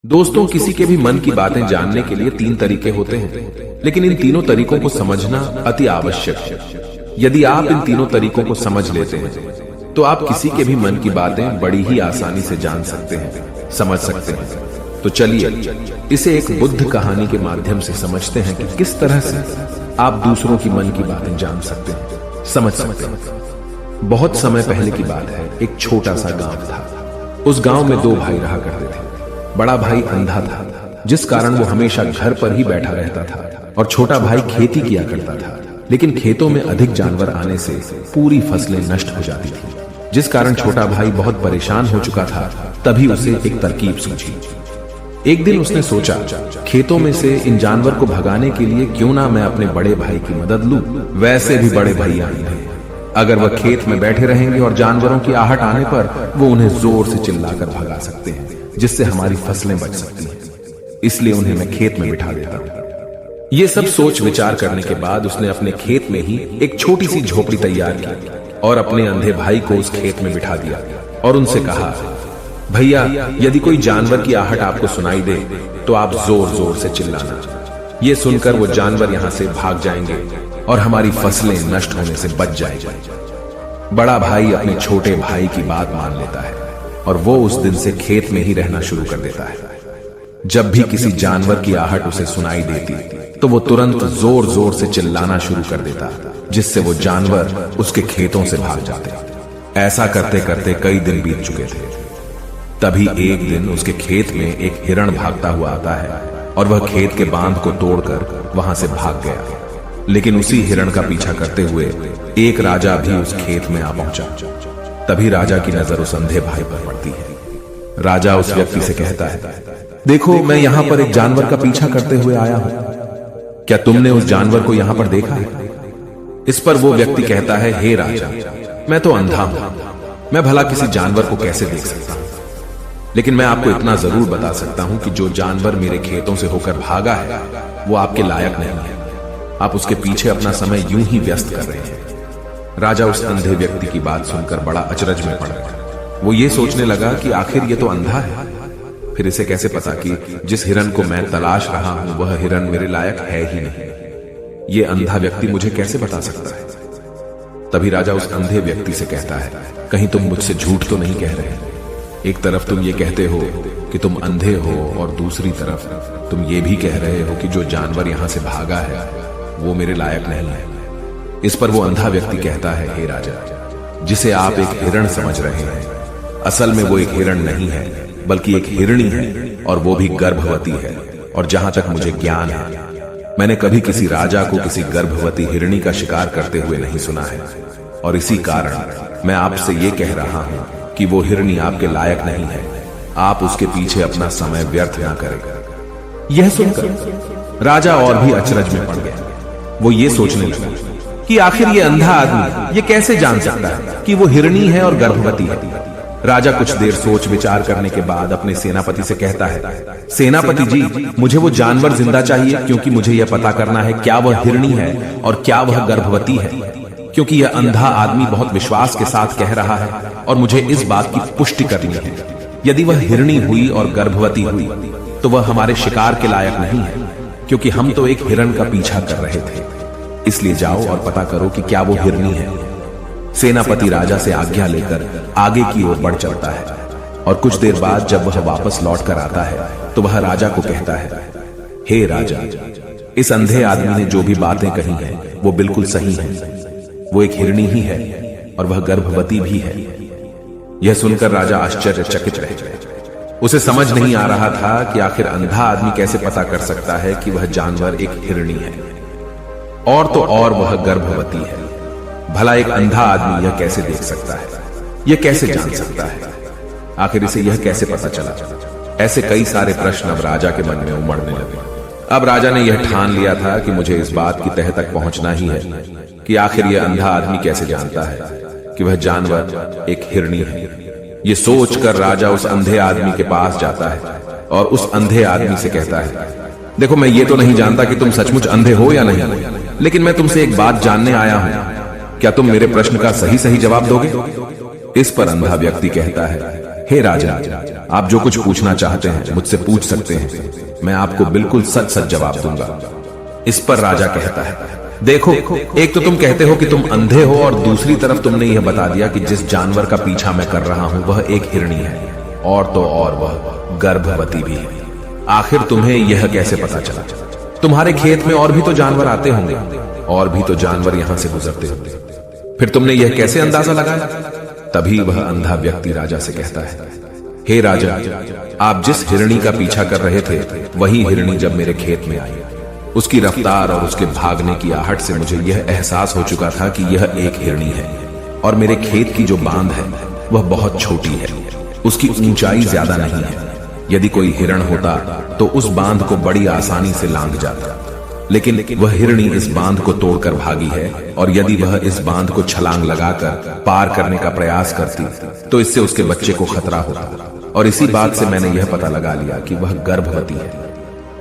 दोस्तों, किसी के भी मन की बातें जानने के लिए तीन तरीके होते हैं, लेकिन इन तीनों तरीकों को समझना अति आवश्यक है। यदि आप इन तीनों तरीकों को समझ लेते हैं तो आप किसी के भी मन की बातें बड़ी ही आसानी से जान सकते हैं, समझ सकते हैं। तो चलिए इसे एक बुद्ध कहानी के माध्यम से समझते हैं कि किस तरह से आप दूसरों की मन की बातें जान सकते हैं, समझ सकते हैं। बहुत समय पहले की बात है। एक छोटा सा गांव था। उस गांव में दो भाई रहा करते थे। बड़ा भाई अंधा था, जिस कारण वो हमेशा घर पर ही बैठा रहता था, और छोटा भाई खेती किया करता था। लेकिन खेतों में अधिक जानवर आने से पूरी फसलें नष्ट हो जाती थी, जिस कारण छोटा भाई बहुत परेशान हो चुका था। तभी उसे एक तरकीब सूझी। एक दिन उसने सोचा, खेतों में से इन जानवर को भगाने के लिए क्यों ना मैं अपने बड़े भाई की मदद लूं। वैसे भी बड़े भैया हैं, अगर वह खेत में बैठे रहेंगे और जानवरों की आहट आने पर वो उन्हें जोर से चिल्लाकर भगा सकते हैं, जिससे हमारी फसलें बच सकती हैं। इसलिए उन्हें मैं खेत में बिठा देता हूं। ये सब सोच विचार करने के बाद उसने अपने खेत में ही एक छोटी सी झोपड़ी तैयार की और अपने अंधे भाई को उस खेत में बिठा दिया और उनसे कहा, भैया, यदि कोई जानवर की आहट आपको सुनाई दे तो आप जोर जोर से चिल्लाना। ये सुनकर वो जानवर यहां से भाग जाएंगे और हमारी फसलें नष्ट होने से बच जाएगी। बड़ा भाई अपने छोटे भाई की बात मान लेता है और वो उस दिन से खेत में ही रहना शुरू कर देता है। जब भी किसी जानवर की आहट उसे सुनाई देती तो वो तुरंत जोर जोर से चिल्लाना शुरू कर देता, जिससे वो जानवर उसके खेतों से भाग जाते। ऐसा करते करते कई दिन बीत चुके थे। तभी एक दिन उसके खेत में एक हिरण भागता हुआ आता है और वह खेत के बांध को तोड़कर वहां से भाग गया। लेकिन उसी हिरण का पीछा करते हुए एक राजा भी उस खेत में आ पहुंचा। तभी राजा की नजर उस अंधे भाई पर पड़ती है। राजा उस व्यक्ति से कहता है, देखो, मैं यहाँ पर एक जानवर का पीछा करते हुए आया हूं। क्या तुमने उस जानवर को यहाँ पर देखा है? इस पर वो व्यक्ति कहता है, हे राजा, मैं तो अंधा हूं, मैं भला किसी जानवर को कैसे देख सकता हूं। लेकिन मैं आपको इतना जरूर बता सकता हूं कि जो जानवर मेरे खेतों से होकर भागा है वो आपके लायक नहीं है। आप उसके पीछे अपना समय यूं ही व्यस्त कर रहे हैं। राजा उस अंधे व्यक्ति की बात सुनकर बड़ा अचरज में पड़ गया। वो ये सोचने लगा कि आखिर ये तो अंधा है, फिर इसे कैसे पता कि जिस हिरन को मैं तलाश रहा हूं वह हिरन मेरे लायक है ही नहीं। ये अंधा व्यक्ति मुझे कैसे बता सकता है? तभी राजा उस अंधे व्यक्ति से कहता है, कहीं तुम मुझसे झूठ तो नहीं कह रहे? एक तरफ तुम ये कहते हो कि तुम अंधे हो और दूसरी तरफ तुम ये भी कह रहे हो कि जो जानवर यहां से भागा है वो मेरे लायक नहीं है। इस पर वो अंधा व्यक्ति कहता है, हे राजा, जिसे आप एक हिरण समझ रहे हैं, असल में वो एक हिरण नहीं है बल्कि एक हिरणी है, और वो भी गर्भवती है। और जहां तक मुझे ज्ञान है, मैंने कभी किसी राजा को किसी गर्भवती हिरणी का शिकार करते हुए नहीं सुना है। और इसी कारण मैं आपसे ये कह रहा हूं कि वो हिरणी आपके लायक नहीं है। आप उसके पीछे अपना समय व्यर्थ ना करें। यह सुनकर राजा और भी अचरज में पड़ गया। वो ये सोचने लगा कि आखिर ये अंधा आदमी ये कैसे जान सकता है कि वो हिरणी है और गर्भवती है। राजा कुछ देर सोच विचार करने के बाद अपने सेनापति से कहता है, सेनापति जी, मुझे वो जानवर जिंदा चाहिए, क्योंकि मुझे यह पता करना है क्या वह हिरणी है और क्या वह गर्भवती है। क्योंकि यह अंधा आदमी बहुत विश्वास के साथ कह रहा है और मुझे इस बात की पुष्टि करनी है। यदि वह हिरणी हुई और गर्भवती हुई तो वह हमारे शिकार के लायक नहीं है, क्योंकि हम तो एक हिरण का पीछा कर रहे थे। इसलिए जाओ और पता करो कि क्या वो हिरणी है। सेनापति राजा से आज्ञा लेकर आगे की ओर बढ़ चलता है और कुछ देर बाद जब वह वापस लौट कर आता है तो वह राजा को कहता है, हे राजा, इस अंधे आदमी ने जो भी बातें कही हैं वो बिल्कुल सही है। वो एक हिरणी ही है और वह गर्भवती भी है। यह सुनकर राजा आश्चर्यचकित रह गया। उसे समझ नहीं आ रहा था कि आखिर अंधा आदमी कैसे पता कर सकता है कि वह जानवर एक हिरणी है, और तो और वह गर्भवती है। भला एक अंधा आदमी यह कैसे देख सकता है? यह कैसे जान सकता है? आखिर इसे यह कैसे पता चला? ऐसे कई सारे प्रश्न अब राजा के मन में उमड़ने लगे। अब राजा ने यह ठान लिया था कि मुझे इस बात की तह तक पहुंचना ही है कि आखिर यह अंधा आदमी कैसे जानता है कि वह जानवर एक हिरणी है। यह सोचकर राजा उस अंधे आदमी के पास जाता है और उस अंधे आदमी से कहता है, देखो, मैं ये तो नहीं जानता कि तुम सचमुच अंधे हो या नहीं, लेकिन मैं तुमसे एक बात जानने आया हूं। क्या तुम मेरे प्रश्न का सही सही जवाब दोगे? इस पर अंधा व्यक्ति कहता है, हे राजा, आप जो कुछ पूछना चाहते हैं मुझसे पूछ सकते हैं, मैं आपको बिल्कुल सच सच जवाब दूंगा। इस पर राजा कहता है, देखो, एक तो तुम कहते हो कि तुम अंधे हो और दूसरी तरफ तुमने यह बता दिया कि जिस जानवर का पीछा मैं कर रहा हूं वह एक हिरणी है, और तो और वह गर्भवती भी है। आखिर तुम्हें यह कैसे पता चला? तुम्हारे खेत में और भी तो जानवर आते होंगे, और भी तो जानवर यहां से गुजरते होंगे, फिर तुमने यह कैसे अंदाजा लगाया? तभी वह अंधा व्यक्ति राजा से कहता है, हे राजा, आप जिस हिरणी का पीछा कर रहे थे वही हिरणी जब मेरे खेत में आई, उसकी रफ्तार और उसके भागने की आहट से मुझे यह एहसास हो चुका था कि यह एक हिरणी है, और मेरे खेत की जो बांध है वह बहुत छोटी है, उसकी ऊंचाई ज्यादा नहीं है। यदि कोई हिरण होता तो उस बांध को बड़ी आसानी से लांघ जाता, लेकिन वह हिरणी इस बांध को तोड़कर भागी है, और यदि वह इस बांध को छलांग लगाकर पार करने का प्रयास करती तो इससे उसके बच्चे को खतरा होता, और इसी बात से मैंने यह पता लगा लिया कि वह गर्भवती है।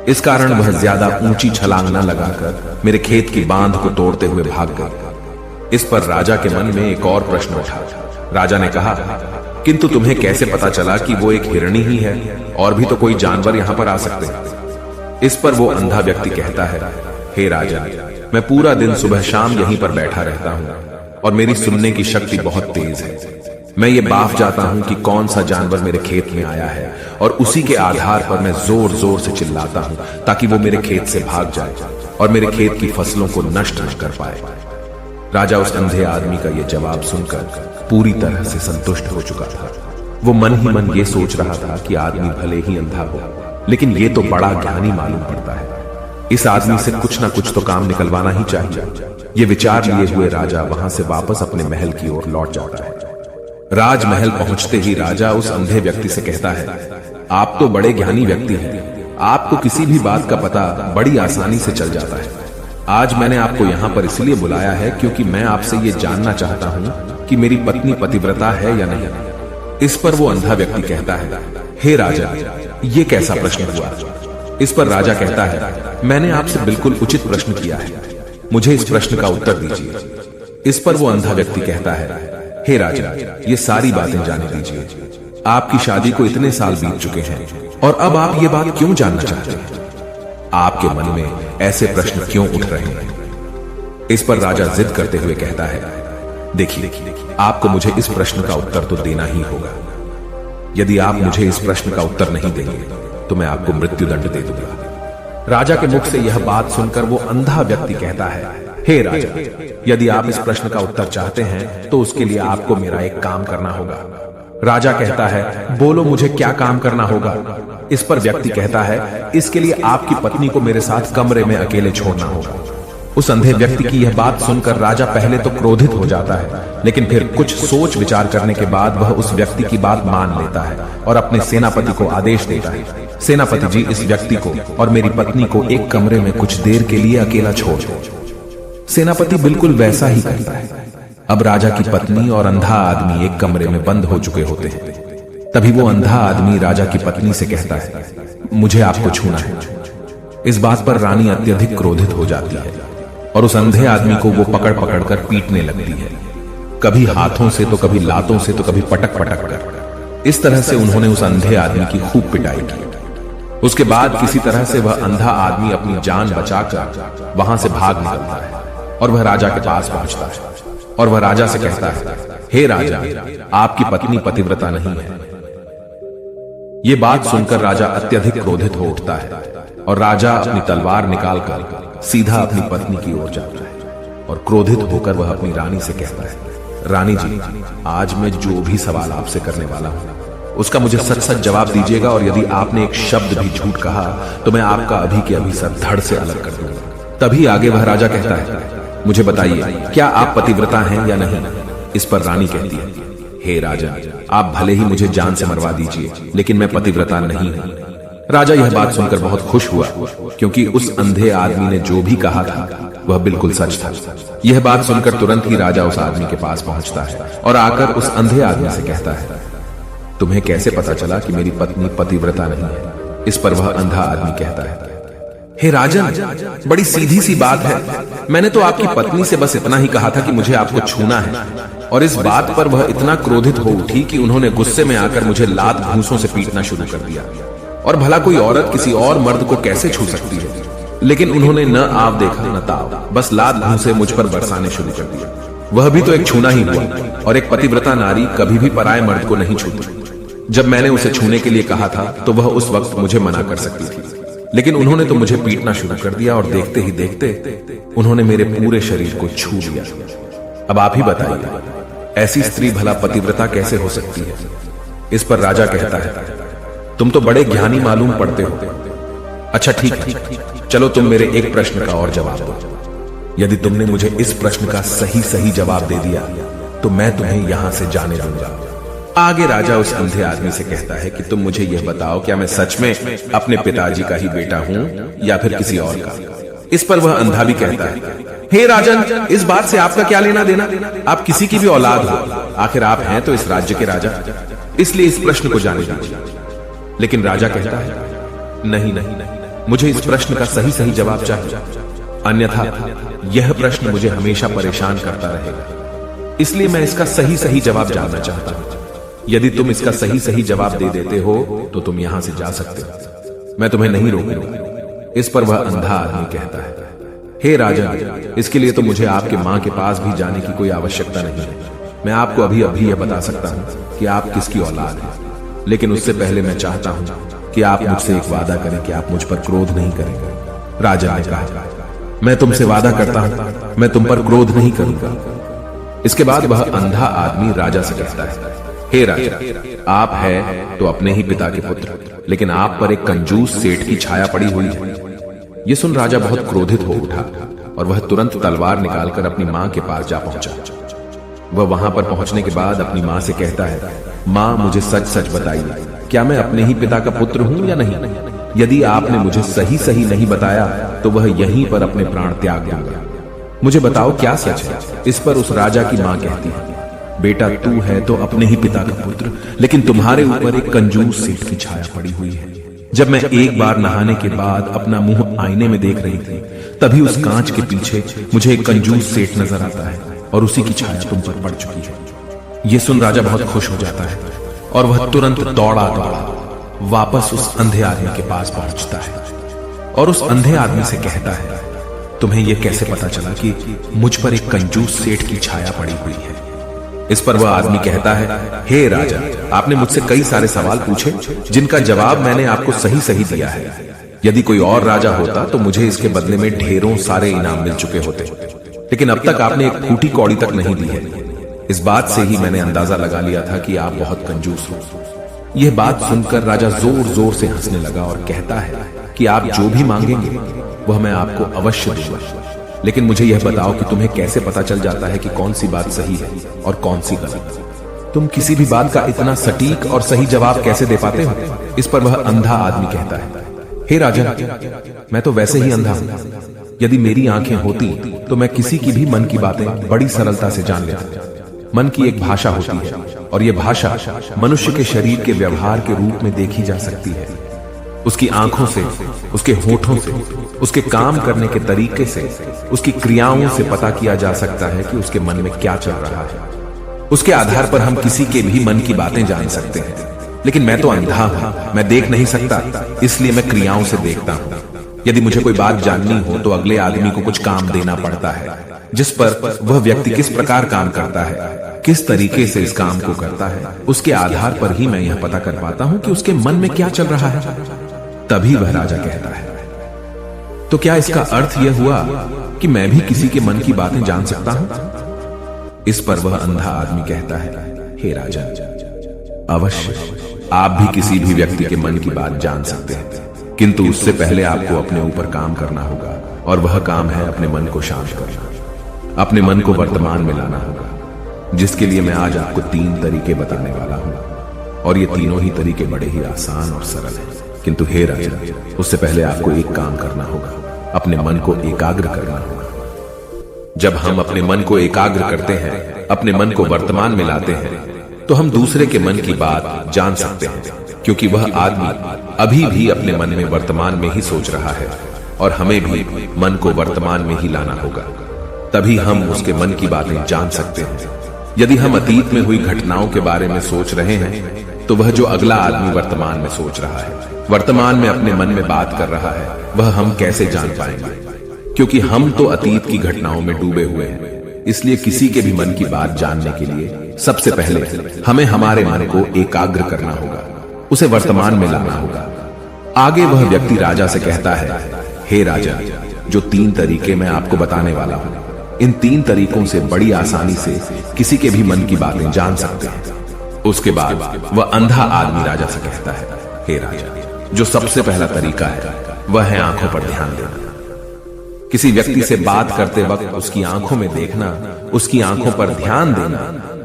इस कारण वह ज्यादा ऊंची छलांग न लगाकर मेरे खेत की बांध को तोड़ते हुए भाग गई। इस पर राजा के मन में एक और प्रश्न उठा। राजा ने कहा, किंतु तुम्हें कैसे पता चला कि वो एक हिरणी ही है, और भी तो कोई जानवर यहां पर आ सकते हैं? इस पर वो अंधा व्यक्ति कहता है, हे राजा, मैं पूरा दिन सुबह शाम यहीं पर बैठा रहता हूं, और मेरी सुनने की शक्ति बहुत तेज है। मैं ये बाफ जाता हूं कि कौन सा जानवर मेरे खेत में आया है, और उसी के आधार पर मैं जोर जोर से चिल्लाता हूं ताकि वो मेरे खेत से भाग जाए और मेरे खेत की फसलों को नष्ट न कर पाए। राजा उस अंधे आदमी का यह जवाब सुनकर पूरी तरह से संतुष्ट हो चुका था। वो मन ही मन ये सोच रहा था कि आदमी भले ही अंधा हो, लेकिन ये तो बड़ा ज्ञानी मालूम पड़ता है। इस आदमी से कुछ ना कुछ तो काम निकलवाना ही चाहिए। ये विचार लिए हुए राजा वहां से वापस अपने महल की ओर लौट जाता है। राजमहल पहुंचते ही राजा उस अंधे व्यक्ति से कहता है, आप तो बड़े ज्ञानी व्यक्ति हैं, आपको किसी भी बात का पता बड़ी आसानी से चल जाता है। आज मैंने आपको यहाँ पर इसलिए बुलाया है क्योंकि मैं आपसे ये जानना चाहता हूँ कि मेरी पत्नी पतिव्रता है या नहीं। इस पर वो अंधा व्यक्ति कहता है, हे राजा, ये कैसा प्रश्न हुआ? इस पर राजा कहता है, मैंने आपसे बिल्कुल उचित प्रश्न किया है, मुझे इस प्रश्न का उत्तर दीजिए। इस पर वो अंधा व्यक्ति कहता है, हे राजा, ये सारी बातें जाने दीजिए। आपकी शादी को इतने साल बीत चुके हैं, और अब आप ये बात क्यों जानना चाहते हैं? आपके मन में ऐसे प्रश्न क्यों उठ रहे हैं? इस पर राजा जिद करते हुए कहता है, देखिए, आपको मुझे इस प्रश्न का उत्तर तो देना ही होगा। यदि आप मुझे इस प्रश्न का उत्तर नहीं देंगे तो मैं आपको मृत्युदंड दे दूंगा। राजा के मुख से यह बात सुनकर वो अंधा व्यक्ति कहता है, हे राजा, यदि आप इस प्रश्न का उत्तर चाहते हैं तो उसके लिए आपको मेरा एक काम करना होगा। राजा कहता है, बोलो, मुझे क्या काम करना होगा? इस पर व्यक्ति कहता है, इसके लिए आपकी पत्नी को मेरे साथ कमरे में अकेले छोड़ना होगा। उस अंधे व्यक्ति की यह बात सुनकर राजा पहले तो क्रोधित हो जाता है, लेकिन फिर कुछ सोच विचार करने के बाद वह उस व्यक्ति की बात मान लेता है और अपने सेनापति को आदेश देता है, सेनापति जी, इस व्यक्ति को और मेरी पत्नी को एक कमरे में कुछ देर के लिए अकेला छोड़ दो। सेनापति बिल्कुल वैसा ही करता है। अब राजा की पत्नी और अंधा आदमी एक कमरे में बंद हो चुके होते हैं। तभी वो अंधा आदमी राजा की पत्नी से कहता है, मुझे आपको छूना है। इस बात पर रानी अत्यधिक क्रोधित हो जाती है और उस अंधे आदमी को वो पकड़ पकड़ कर पीटने लगती है, कभी हाथों से तो कभी लातों से तो कभी पटक पटक कर। इस तरह से उन्होंने उस अंधे आदमी की खूब पिटाई की। उसके बाद किसी तरह से वह अंधा आदमी अपनी जान बचाकर वहां से भाग निकलता है और वह राजा के पास पहुंचता है और वह राजा से कहता है, हे राजा, आपकी पत्नी पतिव्रता नहीं है। ये बात सुनकर राजा अत्यधिक क्रोधित हो उठता है और राजा अपनी तलवार निकालकर सीधा अपनी पत्नी की ओर जाता है और क्रोधित होकर वह अपनी रानी से कहता है, रानी जी, आज मैं जो भी सवाल आपसे करने वाला हूं उसका मुझे सच सच जवाब दीजिएगा, और यदि आपने एक शब्द भी झूठ कहा तो मैं आपका अभी के अभी सर धड़ से अलग कर दूंगा। तभी आगे वह राजा कहता है, मुझे बताइए, क्या आप पतिव्रता हैं या नहीं? इस पर रानी कहती है, हे राजा, आप भले ही मुझे जान से मरवा दीजिए, लेकिन मैं पतिव्रता नहीं हूं। राजा यह बात सुनकर बहुत खुश हुआ, क्योंकि उस अंधे आदमी ने जो भी कहा था वह बिल्कुल सच था। यह बात सुनकर तुरंत ही राजा उस आदमी के पास पहुंचता है और आकर उस अंधे आदमी से कहता है, तुम्हें कैसे पता चला कि मेरी पत्नी पतिव्रता नहीं है? इस पर वह अंधा आदमी कहता है, हे राजन, बड़ी सीधी सी बात है। मैंने तो आपकी पत्नी से बस इतना ही कहा था कि मुझे आपको छूना है, और इस बात पर वह इतना क्रोधित हो उठी कि उन्होंने गुस्से में आकर मुझे लात घूंसों से पीटना शुरू कर दिया। और भला कोई औरत किसी और मर्द को कैसे छू सकती है? लेकिन उन्होंने न आव देखा न ताव, बस लात घूंसे मुझ पर बरसाने शुरू कर दिया। वह भी तो एक छूना ही हुआ, और एक पतिव्रता नारी कभी भी पराये मर्द को नहीं छूती। जब मैंने उसे छूने के लिए कहा था तो वह उस वक्त मुझे मना कर सकती थी, लेकिन उन्होंने तो मुझे पीटना शुरू कर दिया, और देखते ही देखते उन्होंने मेरे पूरे शरीर को छू लिया। अब आप ही बताइए, ऐसी स्त्री भला पतिव्रता कैसे हो सकती है? इस पर राजा कहता है, तुम तो बड़े ज्ञानी मालूम पड़ते हो। अच्छा ठीक है, चलो तुम मेरे एक प्रश्न का और जवाब दो। यदि तुमने मुझे इस प्रश्न का सही सही जवाब दे दिया तो मैं तुम्हें यहां से जाने दूंगा। आगे राजा उस अंधे आदमी से कहता है कि तुम मुझे यह बताओ, क्या मैं सच में अपने पिताजी का ही बेटा हूं या फिर किसी और का? इस पर वह अंधा भी कहता है, हे राजन, इस बात से आपका क्या लेना देना? आप किसी की भी औलाद हो, आखिर आप हैं तो इस राज्य के राजा, इसलिए इस प्रश्न को जाने दीजिए। लेकिन राजा कहता है, नहीं नहीं, मुझे इस प्रश्न का सही सही जवाब चाहिए, अन्यथा यह प्रश्न मुझे हमेशा परेशान करता रहेगा। इसलिए मैं इसका सही सही जवाब जानना चाहता हूं। यदि तुम इसका सही सही जवाब दे देते हो तो तुम यहां से जा सकते हो, मैं तुम्हें नहीं रोकूंगा। इस पर वह अंधा आदमी कहता है, हे राजा, इसके लिए तो मुझे आपके मां के पास भी जाने की कोई आवश्यकता नहीं है। मैं आपको अभी अभी यह बता सकता हूं कि आप किसकी औलाद हैं, लेकिन उससे पहले मैं चाहता हूं कि आप मुझसे एक वादा करें कि आप मुझ पर क्रोध नहीं करेंगे। राजा ने कहा, मैं तुमसे वादा करता हूं, मैं तुम पर क्रोध नहीं करूंगा। इसके बाद वह अंधा आदमी राजा से कहता है, हे राजा, आप है तो अपने ही पिता के पुत्र, लेकिन आप पर एक कंजूस सेठ की छाया पड़ी हुई है। यह सुन राजा बहुत क्रोधित हो उठा, और वह तुरंत तलवार निकालकर अपनी मां के पास जा पहुंचा। वह वहां पर पहुंचने के बाद अपनी मां से कहता है, मां, मुझे सच सच बताइए, क्या मैं अपने ही पिता का पुत्र हूं या नहीं? यदि आपने मुझे सही सही नहीं बताया तो वह यहीं पर अपने प्राण त्याग दूंगा। मुझे बताओ क्या सच है? इस पर उस राजा की मां कहती है, बेटा, तू है तो अपने ही पिता का पुत्र, लेकिन तुम्हारे ऊपर एक कंजूस सेठ की छाया पड़ी हुई है। जब मैं एक बार नहाने के बाद अपना मुंह आईने में देख रही थी, तभी उस कांच के पीछे मुझे एक कंजूस सेठ नजर आता है, और उसी की छाया तुम पर पड़ चुकी है। यह सुन राजा बहुत खुश हो जाता है, और वह तुरंत दौड़ा दौड़ा वापस उस अंधे आदमी के पास पहुंचता है, और उस अंधे आदमी से कहता है, तुम्हें यह कैसे पता चला कि मुझ पर एक कंजूस सेठ की छाया पड़ी हुई है? इस पर वह आदमी कहता है, हे राजा, आपने मुझसे कई सारे सवाल पूछे जिनका जवाब मैंने आपको सही सही दिया है। यदि कोई और राजा होता तो मुझे इसके बदले में ढेरों सारे इनाम मिल चुके होते, लेकिन अब तक आपने एक फूटी कौड़ी तक नहीं दी है। इस बात से ही मैंने अंदाजा लगा लिया था कि आप बहुत कंजूस हो। यह बात सुनकर राजा जोर जोर से हंसने लगा और कहता है कि आप जो भी मांगेंगे वह मैं आपको अवश्य दूंगा, लेकिन मुझे यह बताओ कि तुम्हें कैसे पता चल जाता है कि कौन सी बात सही है और कौन सी गलत? तुम किसी भी बात का इतना सटीक और सही जवाब कैसे दे पाते हो? इस पर वह अंधा आदमी कहता है, हे राजा, मैं तो वैसे ही अंधा हूं। यदि मेरी आंखें होती तो मैं किसी की भी मन की बातें बड़ी सरलता से जान लेता। मन की एक भाषा होती है, और यह भाषा मनुष्य के शरीर के व्यवहार के रूप में देखी जा सकती है। उसकी आंखों से, उसके होठों से, उसके काम करने के तरीके से, उसकी क्रियाओं से पता किया जा सकता है कि उसके मन में क्या चल रहा है। उसके आधार पर हम किसी के भी मन की बातें जान सकते हैं। लेकिन मैं तो अंधा हूं, मैं देख नहीं सकता, इसलिए मैं क्रियाओं से देखता हूं। यदि मुझे कोई बात जाननी हो तो अगले आदमी को कुछ काम देना पड़ता है, जिस पर वह व्यक्ति किस प्रकार काम करता है, किस तरीके से इस काम को करता है, उसके आधार पर ही मैं यह पता कर पाता हूं कि उसके मन में क्या चल रहा है। तभी वह राजा कहता है, तो क्या इसका अर्थ यह हुआ कि मैं भी किसी के मन की बातें जान सकता हूं? इस पर वह अंधा आदमी कहता है, हे राजा, अवश्य आप भी किसी भी व्यक्ति के मन की बात जान सकते हैं, किंतु उससे पहले आपको अपने ऊपर काम करना होगा, और वह काम है अपने मन को शांत करना, अपने मन को वर्तमान में लाना होगा, जिसके लिए मैं आज आपको 3 तरीके बताने वाला हूं। और ये तीनों ही तरीके बड़े ही आसान और सरल हैं। किंतु हे राजा, उससे पहले आपको एक काम करना होगा, अपने मन को एकाग्र करना होगा। जब हम अपने मन को एकाग्र करते हैं, अपने मन को वर्तमान में लाते हैं, तो हम दूसरे के मन की बात जान सकते हैं, क्योंकि वह आदमी अभी भी अपने मन में वर्तमान में ही सोच रहा है। और हमें भी मन को वर्तमान में ही लाना होगा, तभी हम उसके मन की बातें जान सकते हैं। यदि हम अतीत में हुई घटनाओं के बारे में सोच रहे हैं तो वह जो अगला आदमी वर्तमान में सोच रहा है, वर्तमान में अपने मन में बात कर रहा है, वह हम कैसे जान पाएंगे? क्योंकि हम तो अतीत की घटनाओं में डूबे हुए हैं। इसलिए किसी के भी मन की बात जानने के लिए सबसे पहले हमें हमारे मन को एकाग्र करना होगा, उसे वर्तमान में लाना होगा। आगे वह व्यक्ति राजा से कहता है, हे राजा, जो 3 तरीके मैं आपको बताने वाला हूं, इन 3 तरीकों से बड़ी आसानी से किसी के भी मन की बातें जान सकते हैं। उसके बाद वह अंधा आदमी राजा से कहता है, हे राजा, जो सबसे पहला तरीका है वह है आंखों पर ध्यान देना। किसी व्यक्ति से बात करते वक्त उसकी आंखों में देखना, उसकी आंखों पर ध्यान देना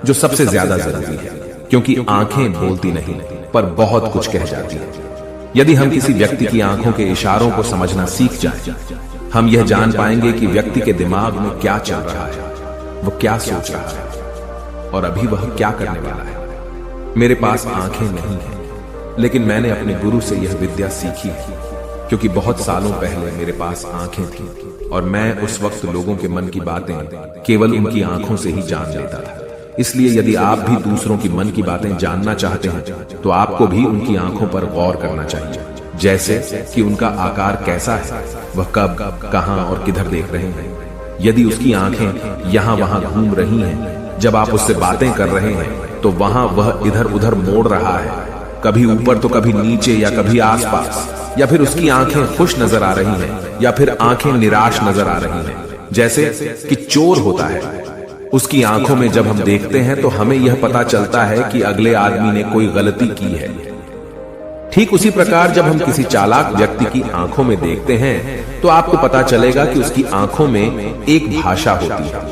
जो सबसे ज्यादा जरूरी है, क्योंकि आंखें बोलती नहीं पर बहुत कुछ कह जाती हैं। यदि हम किसी व्यक्ति की आंखों के इशारों को समझना सीख जाएं, हम यह जान पाएंगे कि व्यक्ति के दिमाग में क्या चल रहा है, वह क्या सोच रहा है और अभी वह क्या करने वाला है। मेरे पास आंखें नहीं हैं, लेकिन मैंने अपने गुरु से यह विद्या सीखी है, क्योंकि बहुत सालों पहले मेरे पास आंखें थीं और मैं उस वक्त लोगों के मन की बातें केवल उनकी आंखों से ही जान लेता था। इसलिए यदि आप भी दूसरों की मन की बातें जानना चाहते हैं तो आपको भी उनकी आंखों पर गौर करना चाहिए, जैसे कि उनका आकार कैसा है, वह कब, कहां और किधर देख रहे हैं। यदि उसकी आंखें यहां वहां घूम रही हैं, जब आप उससे बातें कर रहे हैं तो वहां वह इधर उधर मोड़ रहा है, कभी ऊपर तो कभी नीचे या कभी आसपास, या फिर उसकी आंखें खुश नजर आ रही हैं या फिर आंखें निराश नजर आ रही हैं, जैसे कि चोर होता है। उसकी आंखों में जब हम देखते हैं तो हमें यह पता चलता है कि अगले आदमी ने कोई गलती की है। ठीक उसी प्रकार जब हम किसी चालाक व्यक्ति की आंखों में देखते हैं तो आपको पता चलेगा कि उसकी आंखों में एक भाषा होती है,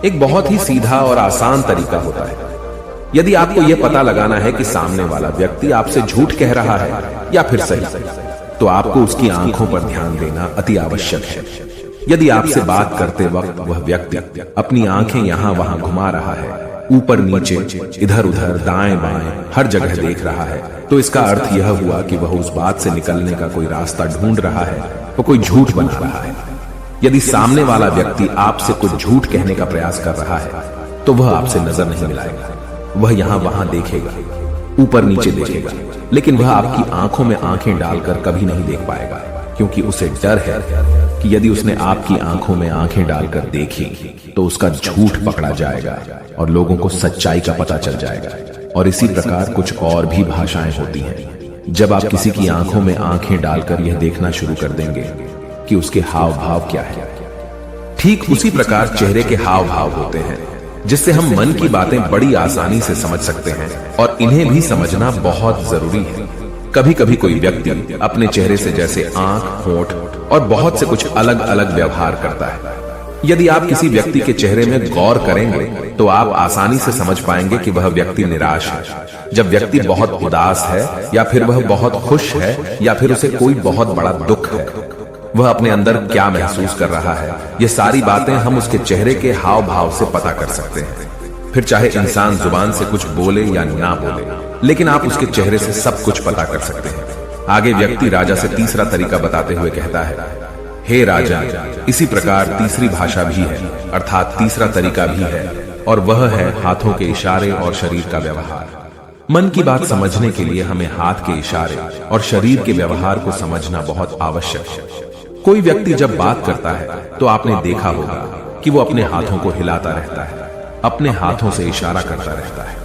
एक बहुत ही सीधा और आसान तरीका होता है। यदि आपको यह पता लगाना है कि सामने वाला व्यक्ति आपसे झूठ कह रहा है या फिर सही, तो आपको उसकी आंखों पर ध्यान देना अति आवश्यक है। यदि आपसे बात करते वक्त वह व्यक्ति अपनी आंखें यहां वहां घुमा रहा है, ऊपर नीचे, इधर उधर, दाएं बाएं, हर जगह देख रहा है, तो इसका अर्थ यह हुआ कि वह उस बात से निकलने का कोई रास्ता ढूंढ रहा है, वो कोई झूठ बना रहा है। यदि सामने वाला व्यक्ति आपसे कुछ झूठ कहने का प्रयास कर रहा है तो वह आपसे नजर नहीं मिलाएगा, वह यहां वहां देखेगा, ऊपर नीचे देखेगा, लेकिन वह आपकी आंखों में आंखें डालकर कभी नहीं देख पाएगा, क्योंकि उसे डर है कि यदि उसने आपकी आंखों में आंखें डालकर देखी तो उसका झूठ पकड़ा जाएगा और लोगों को सच्चाई का पता चल जाएगा। और इसी प्रकार कुछ और भी भाषाएं होती हैं। जब आप किसी की आंखों में आंखें डालकर यह देखना शुरू कर देंगे कि उसके हाव भाव क्या है, ठीक उसी प्रकार चेहरे के हाव भाव होते हैं, जिससे हम मन की बातें बड़ी आसानी से समझ सकते हैं और इन्हें भी समझना बहुत जरूरी है। कभी कभी कोई व्यक्ति अपने चेहरे से जैसे आंख, होंठ और बहुत से कुछ अलग अलग व्यवहार करता है। यदि आप किसी व्यक्ति के चेहरे में गौर करेंगे तो आप आसानी से समझ पाएंगे कि वह व्यक्ति निराश है, जब व्यक्ति बहुत उदास है, या फिर वह बहुत खुश है, या फिर उसे कोई बहुत बड़ा दुख है, वह अपने अंदर क्या महसूस कर रहा है। ये सारी बातें हम उसके चेहरे के हाव भाव से पता कर सकते हैं। फिर चाहे इंसान जुबान से कुछ बोले या ना बोले, लेकिन आप उसके चेहरे से सब कुछ पता कर सकते हैं। आगे व्यक्ति राजा से तीसरा तरीका बताते हुए कहता है, हे राजा, इसी प्रकार तीसरी भाषा भी है, अर्थात तीसरा तरीका भी है, और वह है हाथों के इशारे और शरीर का व्यवहार। मन की बात समझने के लिए हमें हाथ के इशारे और शरीर के व्यवहार को समझना बहुत आवश्यक है। कोई व्यक्ति जब बात करता है तो आपने देखा होगा कि वो अपने हाथों को हिलाता रहता है, अपने हाथों से इशारा करता रहता है।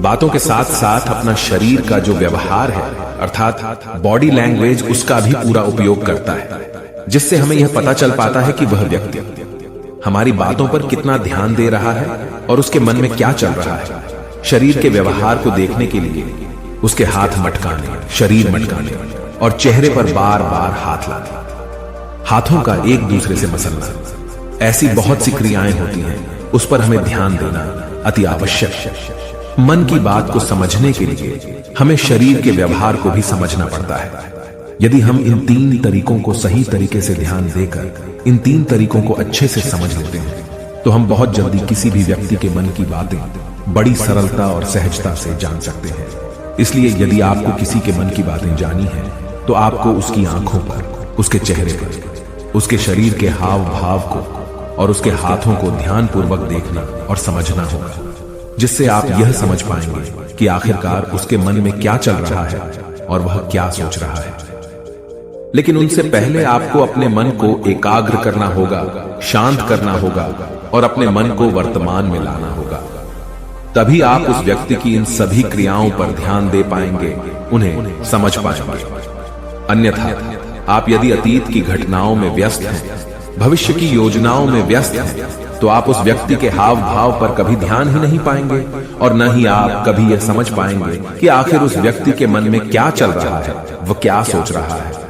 बातों के साथ साथ अपना शरीर का जो व्यवहार है, अर्थात बॉडी लैंग्वेज, उसका भी पूरा उपयोग करता है, जिससे हमें यह पता चल पाता है कि वह व्यक्ति हमारी बातों पर कितना ध्यान दे रहा है और उसके मन में क्या चल रहा है। शरीर के व्यवहार को देखने के लिए उसके हाथ मटकाने, शरीर मटकाने और चेहरे पर बार बार हाथ लाने, हाथों का एक दूसरे से मसलना, ऐसी बहुत सी क्रियाएं होती हैं, उस पर हमें ध्यान देना अति आवश्यक है। मन की बात को समझने के लिए हमें शरीर के व्यवहार को भी समझना पड़ता है। यदि हम इन 3 तरीकों को सही तरीके से ध्यान देकर इन 3 तरीकों को अच्छे से समझ लेते हैं तो हम बहुत जल्दी किसी भी व्यक्ति के मन की बातें बड़ी सरलता और सहजता से जान सकते हैं। इसलिए यदि आपको किसी के मन की बातें जानी है तो आपको उसकी आंखों पर, उसके चेहरे पर, उसके शरीर के हाव भाव को और उसके हाथों को ध्यानपूर्वक देखना और समझना होगा, जिससे आप यह समझ पाएंगे कि आखिरकार उसके मन में क्या चल रहा है और वह क्या सोच रहा है। लेकिन उनसे पहले आपको अपने मन को एकाग्र करना होगा, शांत करना होगा और अपने मन को वर्तमान में लाना होगा। तभी आप उस व्यक्ति की इन सभी क्रियाओं पर ध्यान दे पाएंगे, उन्हें समझ पाएंगे। अन्यथा आप यदि अतीत की घटनाओं में व्यस्त हैं, भविष्य की योजनाओं में व्यस्त हैं, तो आप उस व्यक्ति के हाव भाव पर कभी ध्यान ही नहीं पाएंगे और न ही आप कभी यह समझ पाएंगे कि आखिर उस व्यक्ति के मन में क्या चल रहा है, वह क्या सोच रहा है।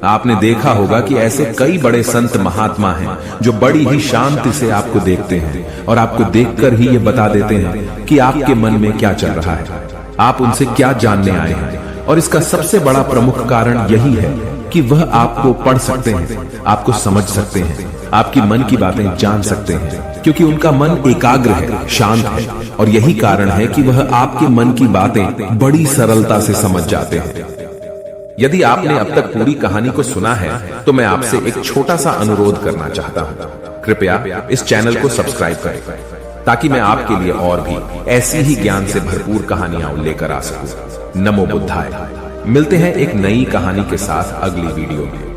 आपने देखा होगा कि ऐसे कई बड़े संत महात्मा हैं जो बड़ी ही शांति से आपको देखते हैं और आपको देखकर ही ये बता देते हैं कि आपके मन में क्या चल रहा है, आप उनसे क्या जानने आए हैं। और इसका सबसे बड़ा प्रमुख कारण यही है कि वह आपको पढ़ सकते हैं, आपको समझ सकते हैं, आपकी मन की बातें जान सकते हैं, क्योंकि उनका मन एकाग्र है, शांत है। और यही कारण है कि वह आपके मन की बातें बड़ी सरलता से समझ जाते हैं। यदि आपने अब तक पूरी कहानी को सुना है तो मैं आपसे एक छोटा सा अनुरोध करना चाहता हूं। कृपया इस चैनल को सब्सक्राइब करें ताकि मैं आपके लिए और भी ऐसी ही ज्ञान से भरपूर कहानियां लेकर आ सकूं। नमो बुद्धाय। मिलते हैं एक नई कहानी के साथ अगली वीडियो में।